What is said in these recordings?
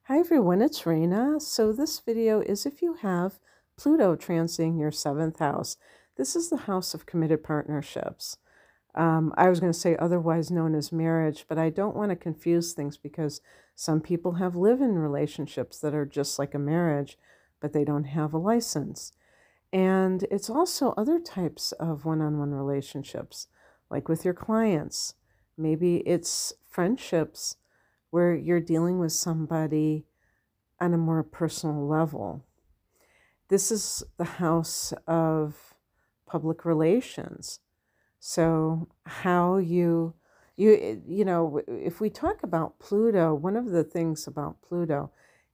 Hi everyone, it's Raina. So this video is if you have Pluto transiting your 7th house. This is the house of committed partnerships. I was going to say otherwise known as marriage, but I don't want to confuse things because some people have live-in relationships that are just like a marriage, but they don't have a license. And it's also other types of one-on-one relationships, like with your clients. Maybe it's friendships where you're dealing with somebody on a more personal level. This is the house of public relations. So how if we talk about Pluto, one of the things about Pluto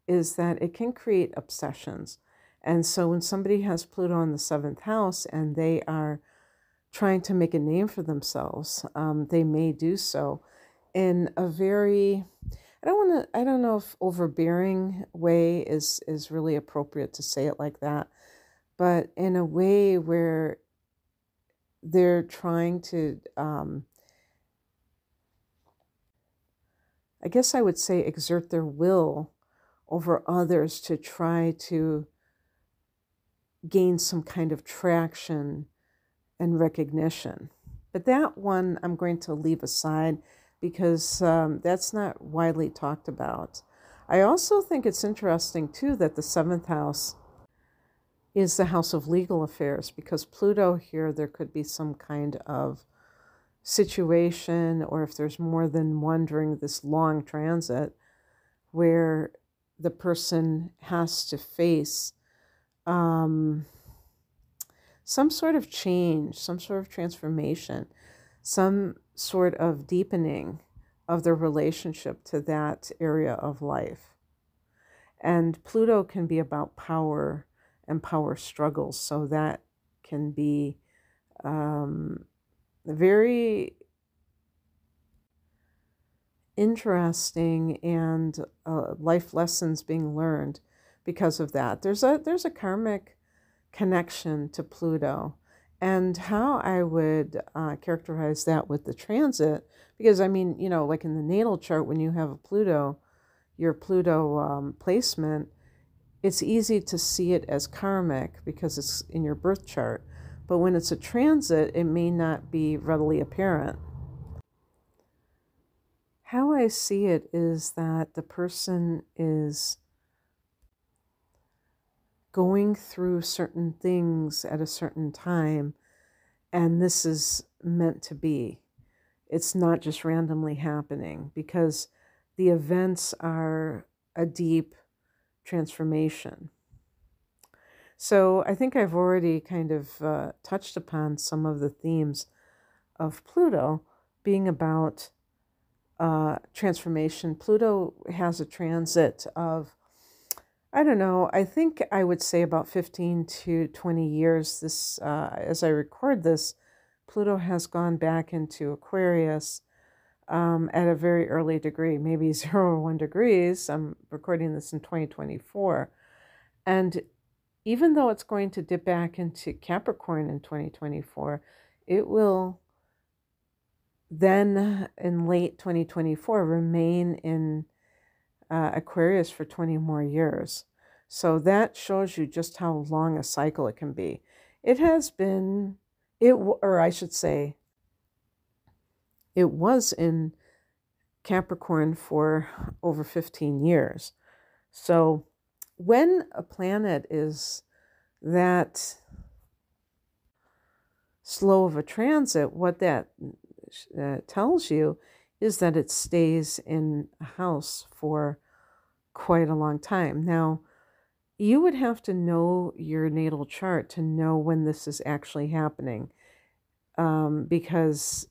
is that it can create obsessions. And so when somebody has Pluto in the 7th house and they are trying to make a name for themselves, they may do so in a very, I don't know if overbearing way is really appropriate to say it like that, but in a way where they're trying to, I guess I would say, exert their will over others to try to gain some kind of traction and recognition. But that one I'm going to leave aside because that's not widely talked about. I also think it's interesting, too, that the 7th house is the house of legal affairs, because Pluto here, there could be some kind of situation, or if there's more than one during this long transit, where the person has to face some sort of change, some sort of transformation, some sort of deepening of their relationship to that area of life. And Pluto can be about power and power struggles, so that can be very interesting, and life lessons being learned because of that. There's a karmic connection to Pluto, and how I would characterize that with the transit, because I mean, like in the natal chart, when you have a Pluto, your Pluto placement, it's easy to see it as karmic because it's in your birth chart. But when it's a transit, it may not be readily apparent. How I see it is that the person is going through certain things at a certain time, and this is meant to be. It's not just randomly happening, because the events are a deep transformation. So I think I've already kind of touched upon some of the themes of Pluto being about transformation. Pluto has a transit of, I don't know, I think I would say about 15 to 20 years. This, as I record this, Pluto has gone back into Aquarius at a very early degree, maybe 0 or 1 degrees. I'm recording this in 2024. And even though it's going to dip back into Capricorn in 2024, it will then in late 2024 remain in Aquarius for 20 more years. So that shows you just how long a cycle it can be. It has been, or I should say, it was in Capricorn for over 15 years. So when a planet is that slow of a transit, what that tells you is that it stays in a house for quite a long time. Now, you would have to know your natal chart to know when this is actually happening, because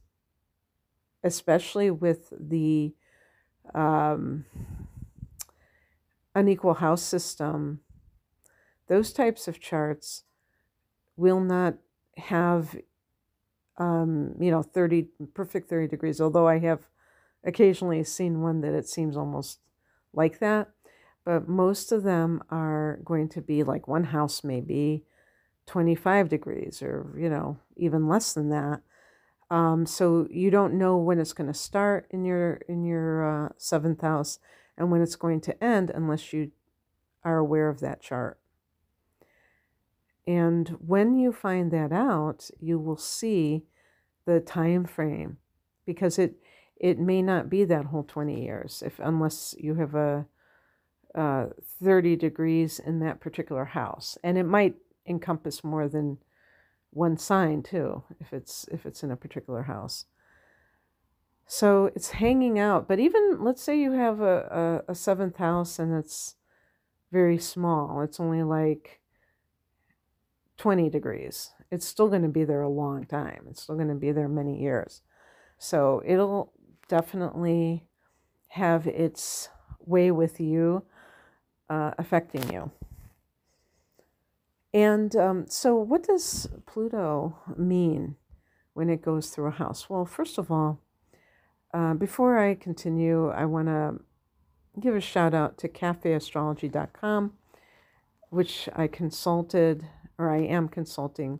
especially with the unequal house system, those types of charts will not have perfect 30 degrees, although I have occasionally seen one that it seems almost like that. But most of them are going to be like one house may be 25 degrees, or, even less than that. So you don't know when it's going to start in your 7th house, and when it's going to end unless you are aware of that chart. And when you find that out, you will see the time frame, because it may not be that whole 20 years unless you have a 30 degrees in that particular house, and it might encompass more than one sign too if it's in a particular house. So it's hanging out. But even let's say you have a seventh house and it's very small, it's only like 20 degrees, it's still going to be there a long time. It's still going to be there many years. So it'll definitely have its way with you, affecting you. And so what does Pluto mean when it goes through a house? Well, first of all, before I continue, I want to give a shout out to cafeastrology.com, which I am consulting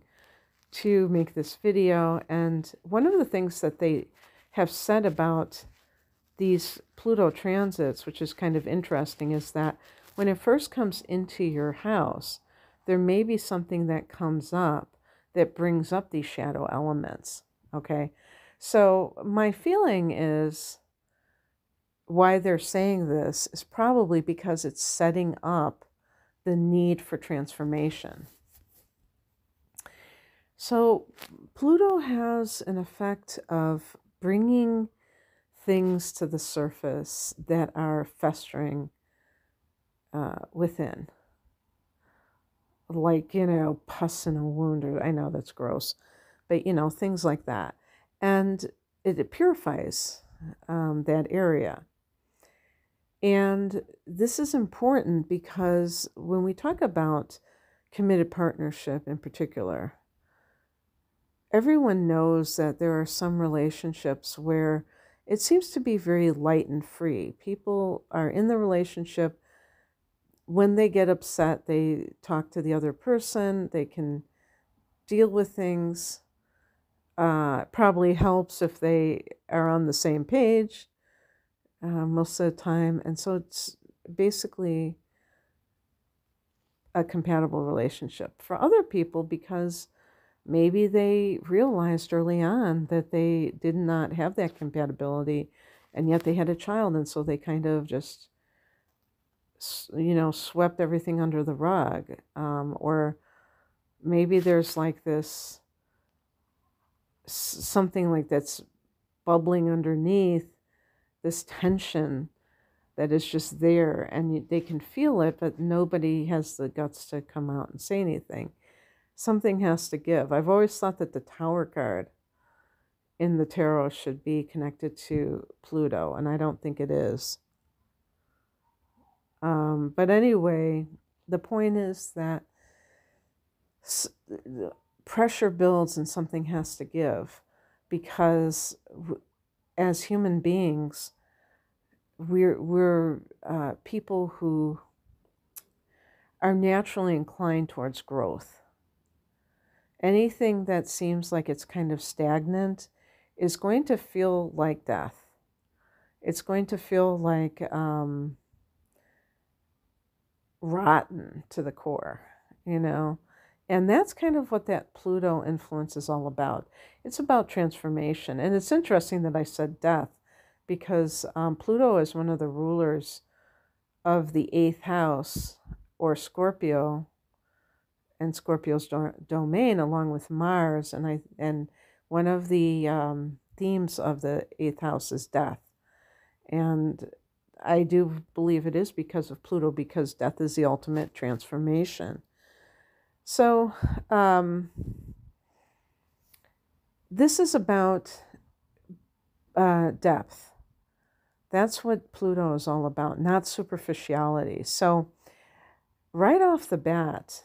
to make this video. And one of the things that they have said about these Pluto transits, which is kind of interesting, is that when it first comes into your house, there may be something that comes up that brings up these shadow elements. Okay. So my feeling is why they're saying this is probably because it's setting up the need for transformation. So Pluto has an effect of bringing things to the surface that are festering within. Like, pus in a wound, or I know that's gross, but, things like that. And it purifies that area. And this is important because when we talk about committed partnership in particular, everyone knows that there are some relationships where it seems to be very light and free. People are in the relationship. When they get upset, they talk to the other person. They can deal with things. Probably helps if they are on the same page most of the time. And so it's basically a compatible relationship. For other people, because maybe they realized early on that they did not have that compatibility, and yet they had a child, and so they kind of just, swept everything under the rug. Or maybe there's like this, something like that's bubbling underneath, this tension that is just there, and they can feel it, but nobody has the guts to come out and say anything. Something has to give. I've always thought that the Tower card in the tarot should be connected to Pluto, and I don't think it is. But anyway, the point is that pressure builds and something has to give, because as human beings, we're people who are naturally inclined towards growth. Anything that seems like it's kind of stagnant is going to feel like death. It's going to feel like rotten to the core, And that's kind of what that Pluto influence is all about. It's about transformation. And it's interesting that I said death, because Pluto is one of the rulers of the 8th house, or Scorpio, and Scorpio's domain, along with Mars. And one of the themes of the 8th house is death. And I do believe it is because of Pluto, because death is the ultimate transformation. So this is about depth. That's what Pluto is all about, not superficiality. So right off the bat,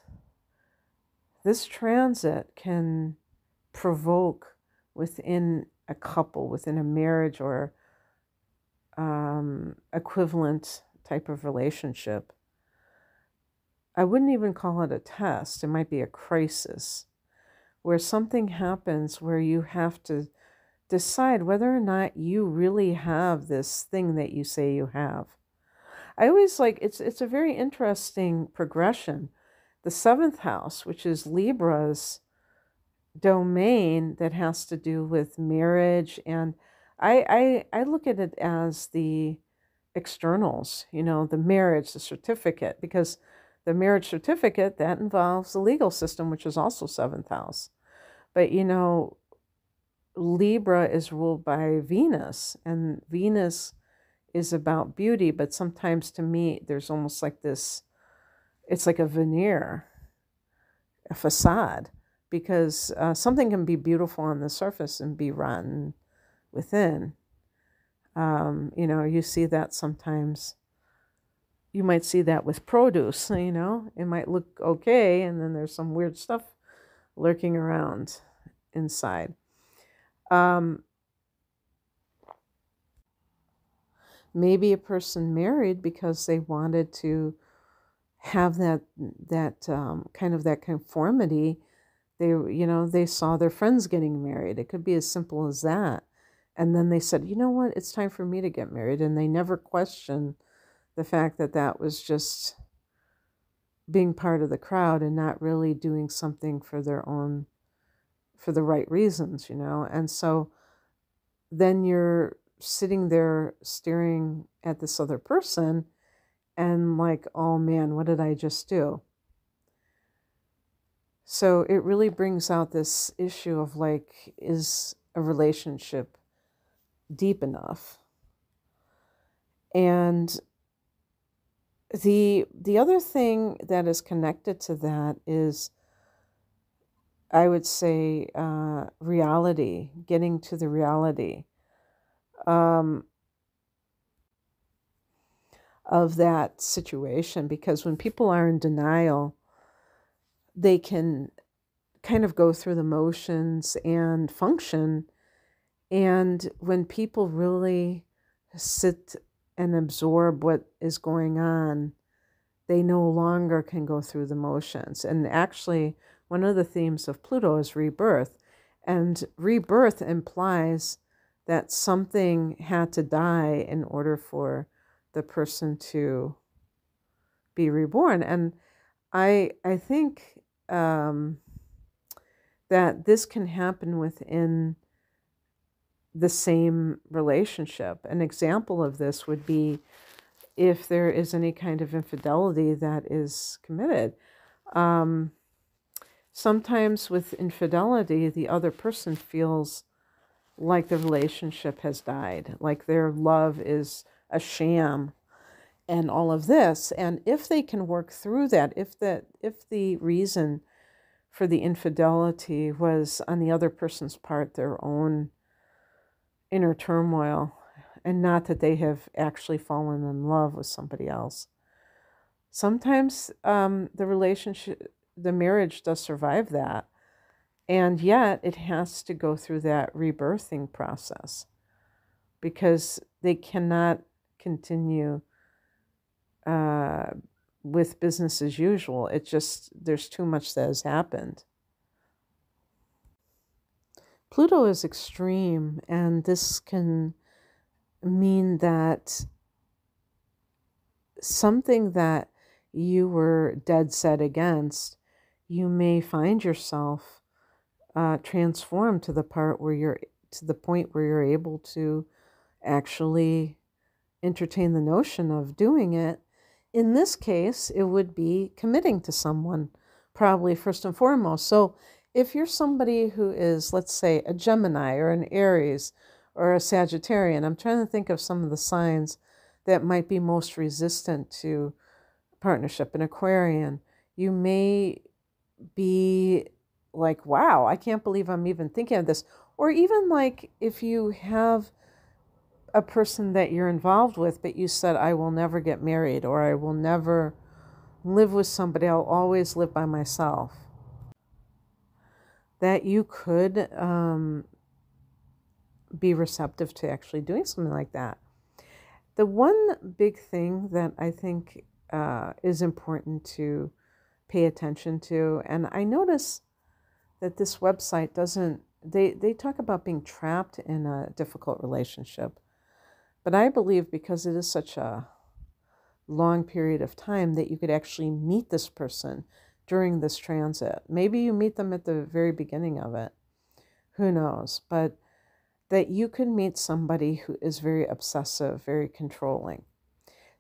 this transit can provoke within a couple, within a marriage or equivalent type of relationship. I wouldn't even call it a test. It might be a crisis, where something happens where you have to decide whether or not you really have this thing that you say you have. I always like it's a very interesting progression. The seventh house, which is Libra's domain that has to do with marriage, and I look at it as the externals, the marriage, the certificate, because the marriage certificate that involves the legal system, which is also seventh house. But Libra is ruled by Venus, and Venus is about beauty, but sometimes to me there's almost like this, it's like a veneer, a facade, because something can be beautiful on the surface and be rotten within. You see that sometimes. You might see that with produce, it might look okay, and then there's some weird stuff lurking around inside. Maybe a person married because they wanted to have that kind of that conformity. They saw their friends getting married. It could be as simple as that. And then they said, you know what, it's time for me to get married. And they never questioned the fact that that was just being part of the crowd and not really doing something for the right reasons, And so then you're sitting there staring at this other person and like, oh man, what did I just do? So it really brings out this issue of like, is a relationship deep enough? And the other thing that is connected to that is, I would say, reality, getting to the reality of that situation. Because when people are in denial, they can kind of go through the motions and function. And when people really sit and absorb what is going on, they no longer can go through the motions. And actually, one of the themes of Pluto is rebirth. And rebirth implies that something had to die in order for the person to be reborn. And I think that this can happen within the same relationship. An example of this would be if there is any kind of infidelity that is committed. Sometimes with infidelity, the other person feels like the relationship has died, like their love is a sham and all of this. And if they can work through that, if the reason for the infidelity was on the other person's part their own inner turmoil, and not that they have actually fallen in love with somebody else, sometimes the marriage does survive that. And yet it has to go through that rebirthing process, because they cannot continue with business as usual. There's too much that has happened. Pluto is extreme, and this can mean that something that you were dead set against, you may find yourself transformed to the point where you're able to actually entertain the notion of doing it. In this case, it would be committing to someone, probably first and foremost. So if you're somebody who is, let's say, a Gemini or an Aries or a Sagittarian, I'm trying to think of some of the signs that might be most resistant to partnership. An Aquarian, you may be like, wow, I can't believe I'm even thinking of this. Or even like if you have a person that you're involved with, but you said, I will never get married, or I will never live with somebody, I'll always live by myself. That you could be receptive to actually doing something like that. The one big thing that I think is important to pay attention to, and I notice that this website doesn't, they talk about being trapped in a difficult relationship. But I believe because it is such a long period of time that you could actually meet this person during this transit. Maybe you meet them at the very beginning of it. Who knows? But that you could meet somebody who is very obsessive, very controlling.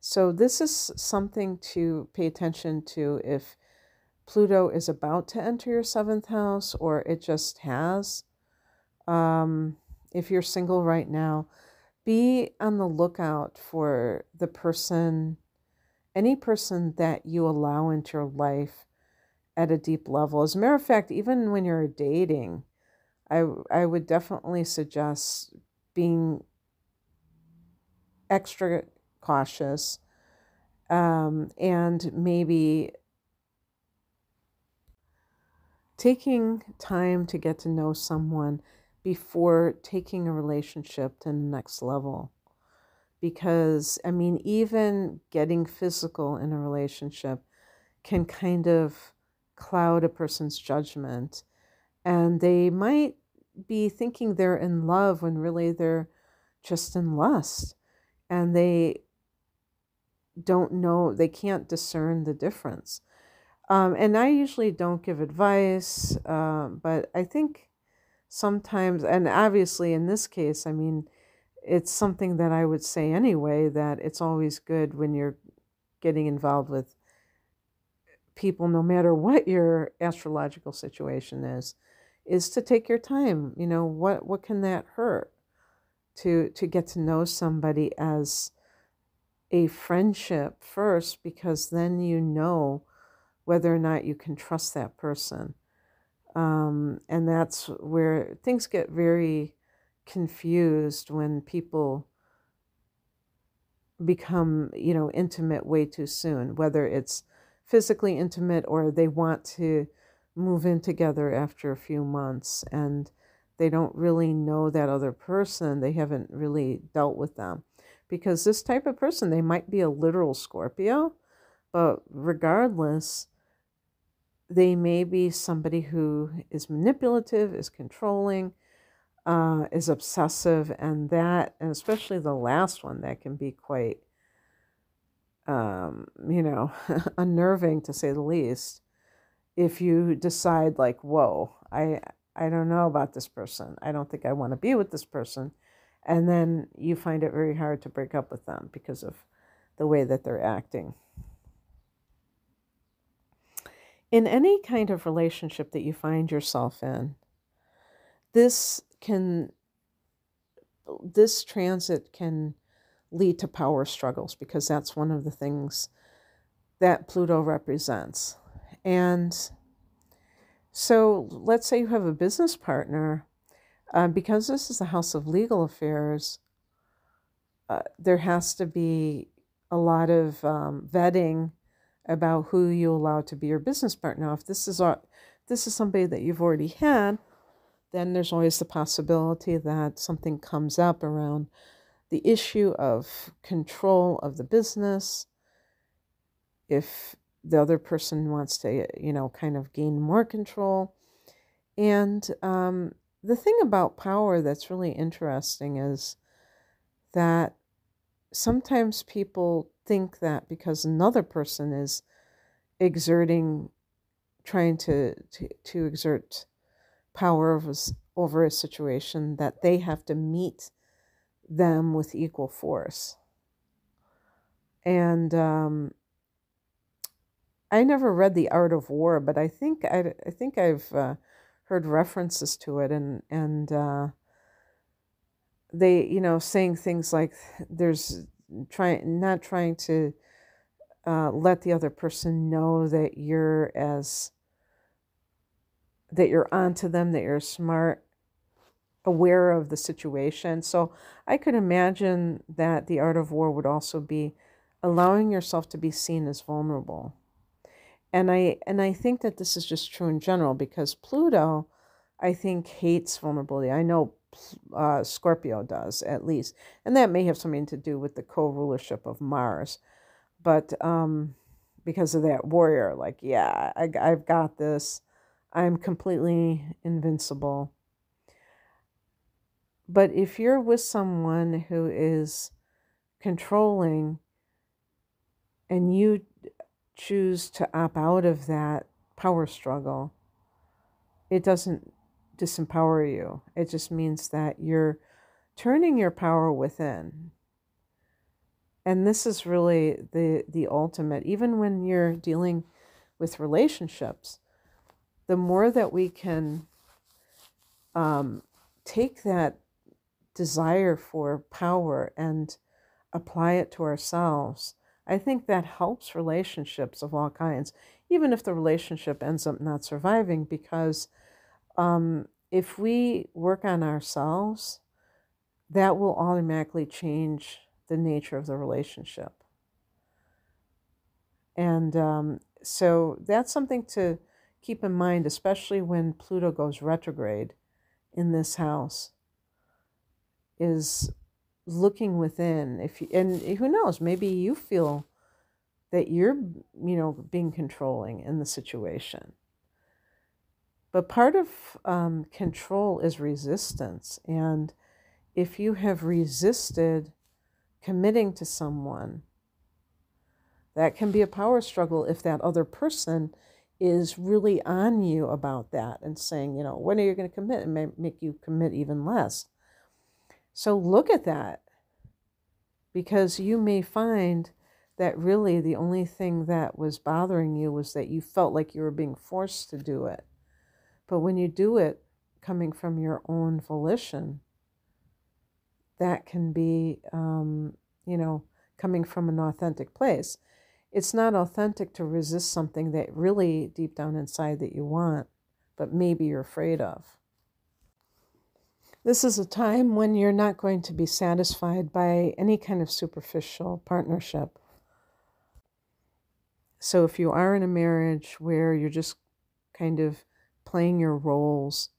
So this is something to pay attention to if Pluto is about to enter your seventh house or it just has. If you're single right now, be on the lookout for the person, any person that you allow into your life at a deep level. As a matter of fact, even when you're dating, I would definitely suggest being extra cautious, and maybe taking time to get to know someone before taking a relationship to the next level. Because, I mean, even getting physical in a relationship can kind of cloud a person's judgment. And they might be thinking they're in love when really they're just in lust. And they don't know, they can't discern the difference. And I usually don't give advice, but I think sometimes, and obviously in this case, I mean, it's something that I would say anyway, that it's always good when you're getting involved with people, no matter what your astrological situation is to take your time. You know, what can that hurt? To get to know somebody as a friendship first, because then you know whether or not you can trust that person. And that's where things get very confused when people become, intimate way too soon, whether it's physically intimate or they want to move in together after a few months and they don't really know that other person. They haven't really dealt with them. Because this type of person, they might be a literal Scorpio, but regardless, they may be somebody who is manipulative, is controlling, is obsessive, and especially the last one, that can be quite, unnerving to say the least. If you decide like, whoa, I don't know about this person. I don't think I want to be with this person. And then you find it very hard to break up with them because of the way that they're acting. In any kind of relationship that you find yourself in, this transit can lead to power struggles, because that's one of the things that Pluto represents. And so let's say you have a business partner, because this is a house of legal affairs, there has to be a lot of vetting about who you allow to be your business partner. Now, if this is somebody that you've already had, then there's always the possibility that something comes up around the issue of control of the business. If the other person wants to, kind of gain more control. And the thing about power that's really interesting is that sometimes people think that because another person is trying to exert power over a situation, that they have to meet them with equal force. And I never read The Art of War, but I think I've heard references to it, and they, saying things like there's not trying to let the other person know that you're onto them, that you're smart, aware of the situation. So I could imagine that The Art of War would also be allowing yourself to be seen as vulnerable. And I think that this is just true in general, because Pluto, I think, hates vulnerability. I know Scorpio does, at least. And that may have something to do with the co-rulership of Mars. But because of that warrior, like, yeah, I've got this. I'm completely invincible. But if you're with someone who is controlling, and you choose to opt out of that power struggle, it doesn't disempower you. It just means that you're turning your power within. And this is really the ultimate. Even when you're dealing with relationships, the more that we can take that desire for power and apply it to ourselves, I think that helps relationships of all kinds, even if the relationship ends up not surviving, because if we work on ourselves, that will automatically change the nature of the relationship. And so that's something to keep in mind, especially when Pluto goes retrograde in this house, is looking within. And who knows, maybe you feel that you're, being controlling in the situation. But part of control is resistance. And if you have resisted committing to someone, that can be a power struggle if that other person is really on you about that and saying, when are you going to commit, and may make you commit even less. So look at that, because you may find that really the only thing that was bothering you was that you felt like you were being forced to do it. But when you do it coming from your own volition, that can be, coming from an authentic place. It's not authentic to resist something that really deep down inside that you want, but maybe you're afraid of. This is a time when you're not going to be satisfied by any kind of superficial partnership. So if you are in a marriage where you're just kind of playing your roles,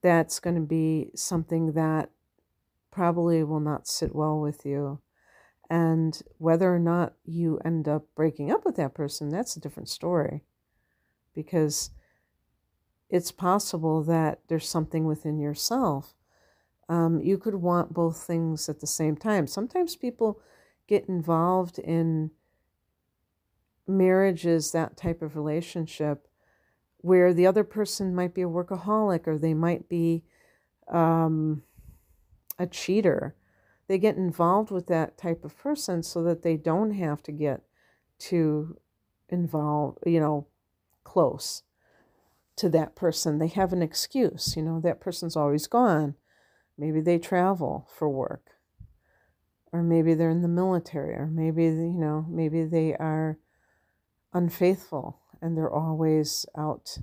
that's going to be something that probably will not sit well with you. And whether or not you end up breaking up with that person, that's a different story. Because it's possible that there's something within yourself. You could want both things at the same time. Sometimes people get involved in marriages, that type of relationship, where the other person might be a workaholic, or they might be a cheater. They get involved with that type of person so that they don't have to get too involved, close to that person. They have an excuse, that person's always gone. Maybe they travel for work, or maybe they're in the military, or maybe, maybe they are unfaithful and they're always out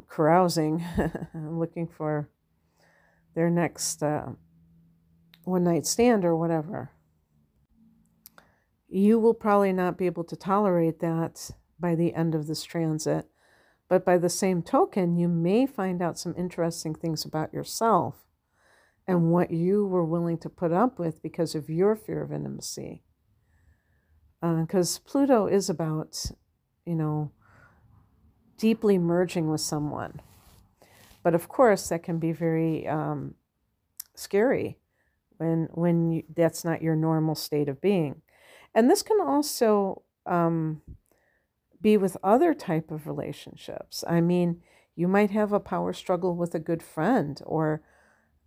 carousing, looking for their next one-night stand or whatever. You will probably not be able to tolerate that by the end of this transit. But by the same token, you may find out some interesting things about yourself and what you were willing to put up with because of your fear of intimacy. Because Pluto is about, deeply merging with someone. But of course, that can be very scary when that's not your normal state of being. And this can also be with other type of relationships. I mean, you might have a power struggle with a good friend, or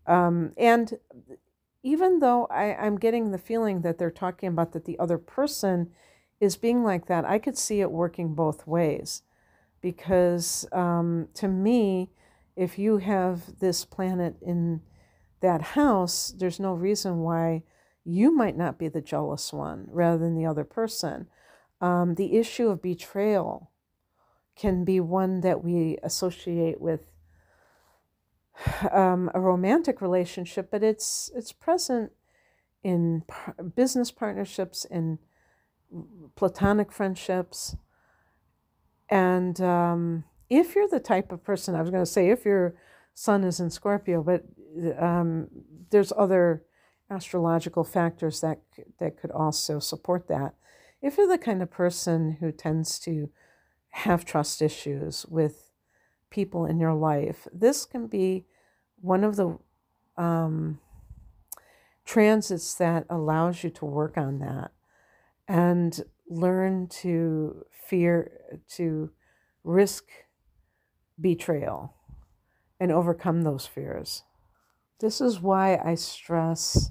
and even though I'm getting the feeling that they're talking about that the other person is being like that, I could see it working both ways. Because to me, if you have this planet in that house, there's no reason why you might not be the jealous one rather than the other person. The issue of betrayal can be one that we associate with a romantic relationship, but it's present in business partnerships, in platonic friendships. And if you're the type of person, I was going to say if your sun is in Scorpio, but there's other astrological factors that could also support that. If you're the kind of person who tends to have trust issues with people in your life, this can be one of the transits that allows you to work on that. and learn to risk betrayal and overcome those fears. This is why I stress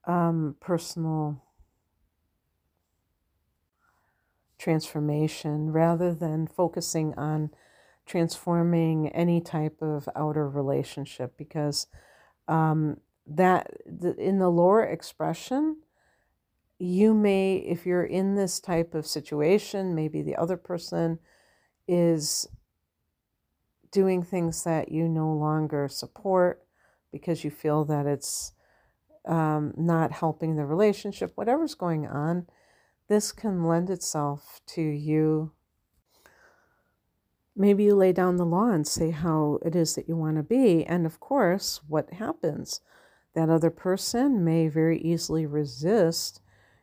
personal transformation rather than focusing on transforming any type of outer relationship, because in the lower expression, you may, if you're in this type of situation, maybe the other person is doing things that you no longer support because you feel that it's not helping the relationship, whatever's going on, this can lend itself to you. Maybe you lay down the law and say how it is that you want to be. And of course, what happens? That other person may very easily resist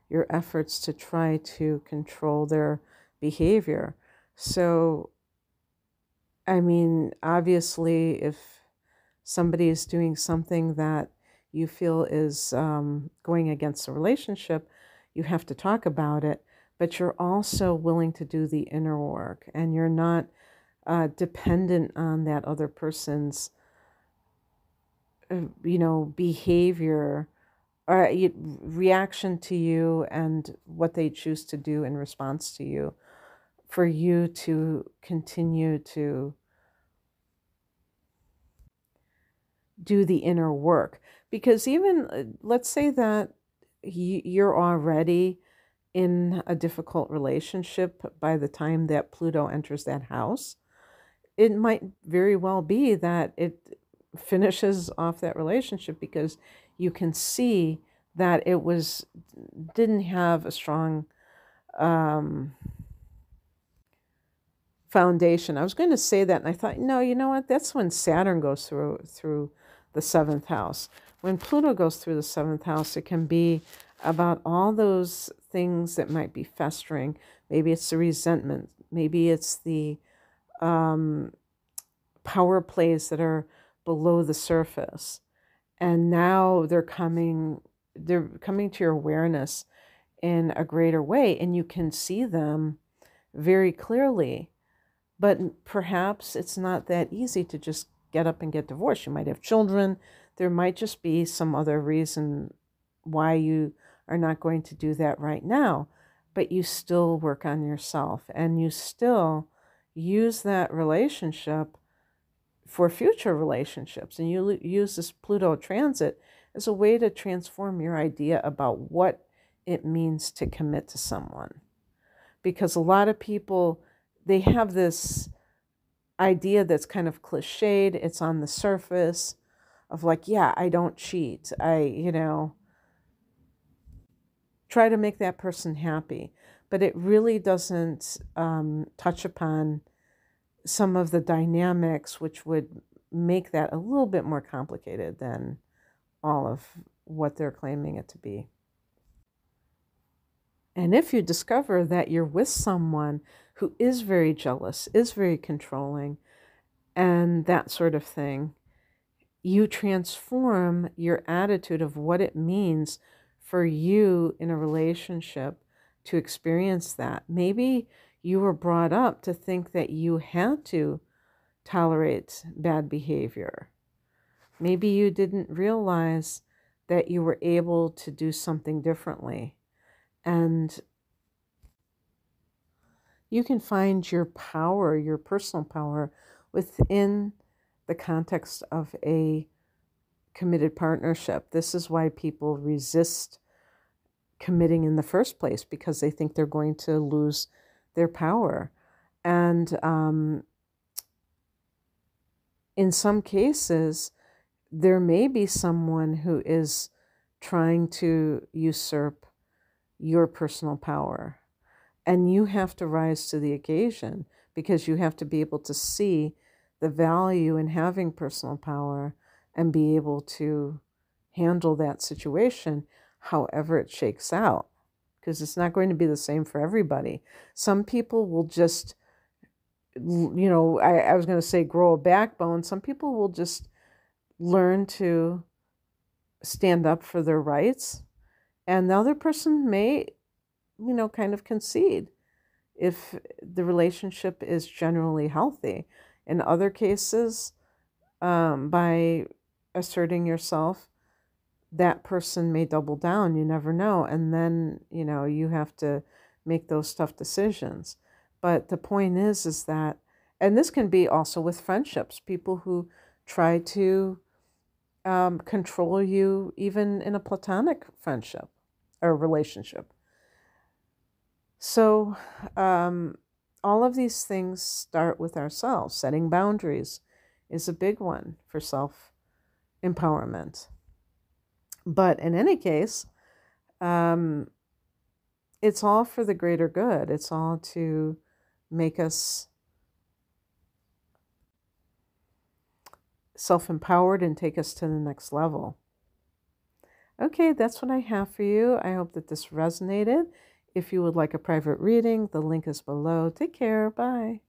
your efforts to try to control their behavior. So, I mean, obviously, if somebody is doing something that you feel is going against the relationship, you have to talk about it, but you're also willing to do the inner work, and you're not dependent on that other person's, behavior or reaction to you and what they choose to do in response to you, for you to continue to do the inner work. Because even, let's say that you're already in a difficult relationship by the time that Pluto enters that house, it might very well be that it finishes off that relationship because you can see that didn't have a strong foundation. I was going to say that, and I thought, no, you know what? That's when Saturn goes through the seventh house. When Pluto goes through the seventh house, it can be about all those things that might be festering. Maybe it's the resentment. Maybe it's the power plays that are below the surface. And now they're coming to your awareness in a greater way, and you can see them very clearly. But perhaps it's not that easy to just get up and get divorced. You might have children. There might just be some other reason why you are not going to do that right now. But you still work on yourself, and you still use that relationship for future relationships. And you use this Pluto transit as a way to transform your idea about what it means to commit to someone. Because a lot of people, they have this idea that's kind of cliched. It's on the surface of like, yeah, I don't cheat. I try to make that person happy. But it really doesn't touch upon some of the dynamics which would make that a little bit more complicated than all of what they're claiming it to be. And if you discover that you're with someone who is very jealous, is very controlling, and that sort of thing, you transform your attitude of what it means for you in a relationship to experience that. Maybe you were brought up to think that you had to tolerate bad behavior. Maybe you didn't realize that you were able to do something differently. And you can find your power, your personal power, within the context of a committed partnership. This is why people resist committing in the first place, because they think they're going to lose their power. And in some cases, there may be someone who is trying to usurp your personal power. And you have to rise to the occasion, because you have to be able to see the value in having personal power and be able to handle that situation however it shakes out, because it's not going to be the same for everybody. Some people will just, I was going to say grow a backbone. Some people will just learn to stand up for their rights, and the other person may kind of concede if the relationship is generally healthy. In other cases, by asserting yourself, that person may double down. You never know. And then, you have to make those tough decisions. But the point is that, and this can be also with friendships, people who try to control you, even in a platonic friendship or relationship. So, all of these things start with ourselves. Setting boundaries is a big one for self empowerment. But in any case, it's all for the greater good. It's all to make us self-empowered and take us to the next level. Okay, that's what I have for you. I hope that this resonated. If you would like a private reading, the link is below. Take care. Bye.